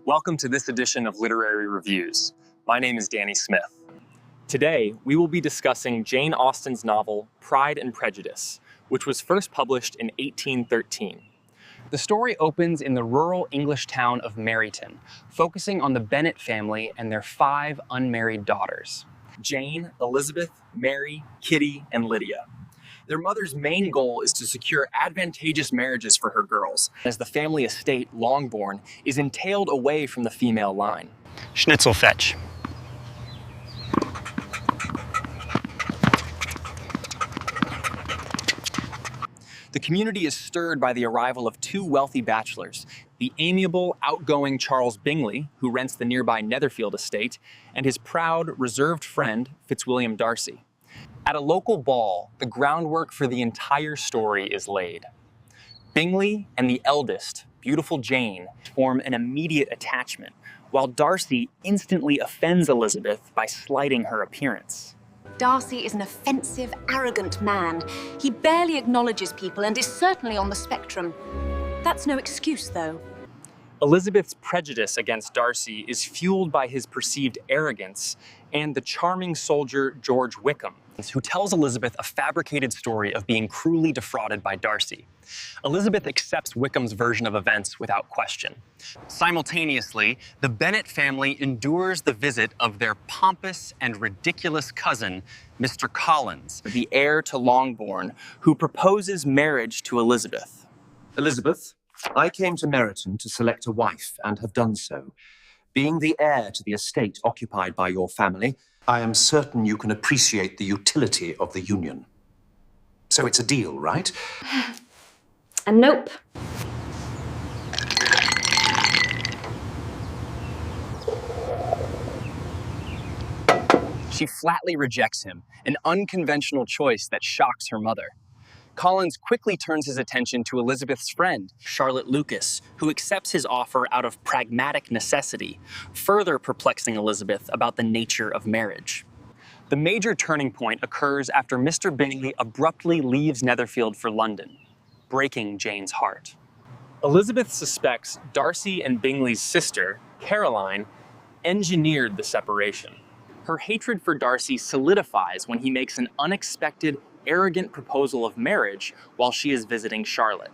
Welcome to this edition of Literary Reviews. My name is Danny Smith. Today, we will be discussing Jane Austen's novel, Pride and Prejudice, which was first published in 1813. The story opens in the rural English town of Meryton, focusing on the Bennet family and their 5 unmarried daughters. Jane, Elizabeth, Mary, Kitty, and Lydia. Their mother's main goal is to secure advantageous marriages for her girls, as the family estate, Longbourn, is entailed away from the female line. Schnitzel fetch. The community is stirred by the arrival of 2 wealthy bachelors, the amiable, outgoing Charles Bingley, who rents the nearby Netherfield estate, and his proud, reserved friend, Fitzwilliam Darcy. At a local ball, the groundwork for the entire story is laid. Bingley and the eldest, beautiful Jane, form an immediate attachment, while Darcy instantly offends Elizabeth by slighting her appearance. Darcy is an offensive, arrogant man. He barely acknowledges people and is certainly on the spectrum. That's no excuse, though. Elizabeth's prejudice against Darcy is fueled by his perceived arrogance and the charming soldier George Wickham, who tells Elizabeth a fabricated story of being cruelly defrauded by Darcy. Elizabeth accepts Wickham's version of events without question. Simultaneously, the Bennet family endures the visit of their pompous and ridiculous cousin, Mr. Collins, the heir to Longbourn, who proposes marriage to Elizabeth. Elizabeth, I came to Meryton to select a wife and have done so. Being the heir to the estate occupied by your family, I am certain you can appreciate the utility of the union. So it's a deal, right? And nope. She flatly rejects him, an unconventional choice that shocks her mother. Collins quickly turns his attention to Elizabeth's friend, Charlotte Lucas, who accepts his offer out of pragmatic necessity, further perplexing Elizabeth about the nature of marriage. The major turning point occurs after Mr. Bingley abruptly leaves Netherfield for London, breaking Jane's heart. Elizabeth suspects Darcy and Bingley's sister, Caroline, engineered the separation. Her hatred for Darcy solidifies when he makes an unexpected, arrogant proposal of marriage while she is visiting Charlotte.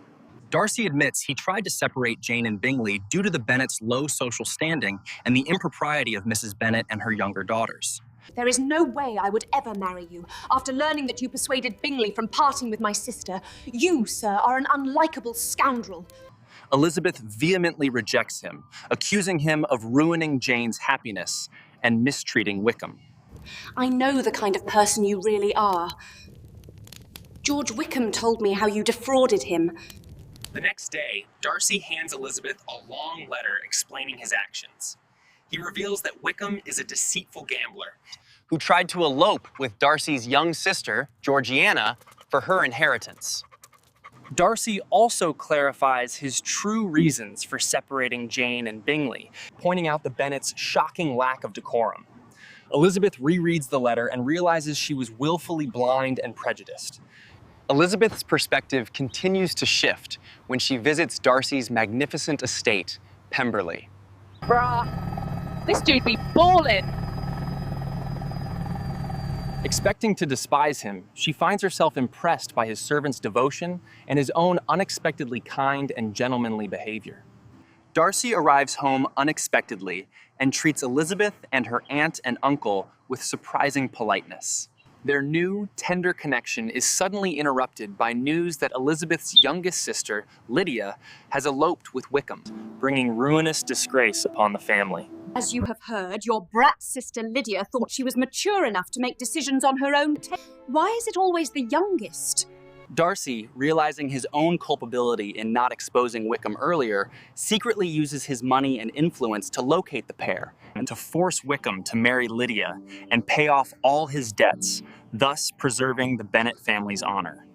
Darcy admits he tried to separate Jane and Bingley due to the Bennets' low social standing and the impropriety of Mrs. Bennet and her younger daughters. There is no way I would ever marry you. After learning that you persuaded Bingley from parting with my sister, you, sir, are an unlikable scoundrel. Elizabeth vehemently rejects him, accusing him of ruining Jane's happiness and mistreating Wickham. I know the kind of person you really are. George Wickham told me how you defrauded him. The next day, Darcy hands Elizabeth a long letter explaining his actions. He reveals that Wickham is a deceitful gambler who tried to elope with Darcy's young sister, Georgiana, for her inheritance. Darcy also clarifies his true reasons for separating Jane and Bingley, pointing out the Bennets' shocking lack of decorum. Elizabeth rereads the letter and realizes she was willfully blind and prejudiced. Elizabeth's perspective continues to shift when she visits Darcy's magnificent estate, Pemberley. Bruh, this dude be ballin'. Expecting to despise him, she finds herself impressed by his servant's devotion and his own unexpectedly kind and gentlemanly behavior. Darcy arrives home unexpectedly and treats Elizabeth and her aunt and uncle with surprising politeness. Their new, tender connection is suddenly interrupted by news that Elizabeth's youngest sister, Lydia, has eloped with Wickham, bringing ruinous disgrace upon the family. As you have heard, your brat sister Lydia thought she was mature enough to make decisions on her own. Why is it always the youngest? Darcy, realizing his own culpability in not exposing Wickham earlier, secretly uses his money and influence to locate the pair and to force Wickham to marry Lydia and pay off all his debts, thus preserving the Bennet family's honor.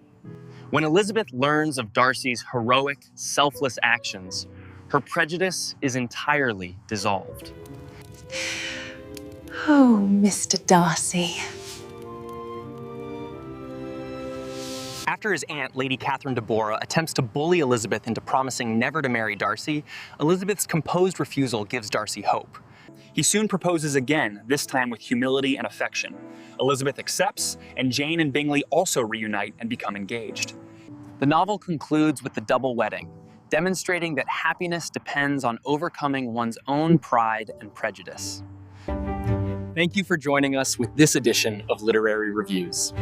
When Elizabeth learns of Darcy's heroic, selfless actions, her prejudice is entirely dissolved. Oh, Mr. Darcy. After his aunt, Lady Catherine de Bora, attempts to bully Elizabeth into promising never to marry Darcy, Elizabeth's composed refusal gives Darcy hope. He soon proposes again, this time with humility and affection. Elizabeth accepts, and Jane and Bingley also reunite and become engaged. The novel concludes with the double wedding, demonstrating that happiness depends on overcoming one's own pride and prejudice. Thank you for joining us with this edition of Literary Reviews.